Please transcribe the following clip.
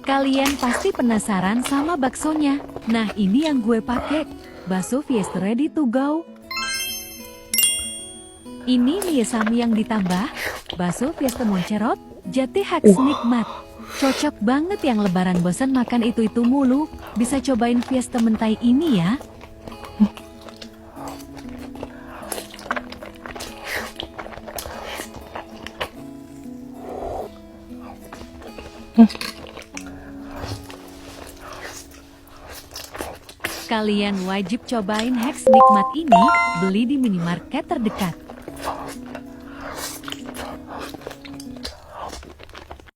Kalian pasti penasaran sama baksonya. Nah, ini yang gue pakai. Bakso Fiesta ready to go. Ini mie sami yang ditambah. Bakso Fiesta Moncerot, jati haks nikmat. Cocok banget yang lebaran bosan makan itu-itu mulu. Bisa cobain Fiesta mentai ini ya. Kalian wajib cobain heks nikmat ini, beli di minimarket terdekat.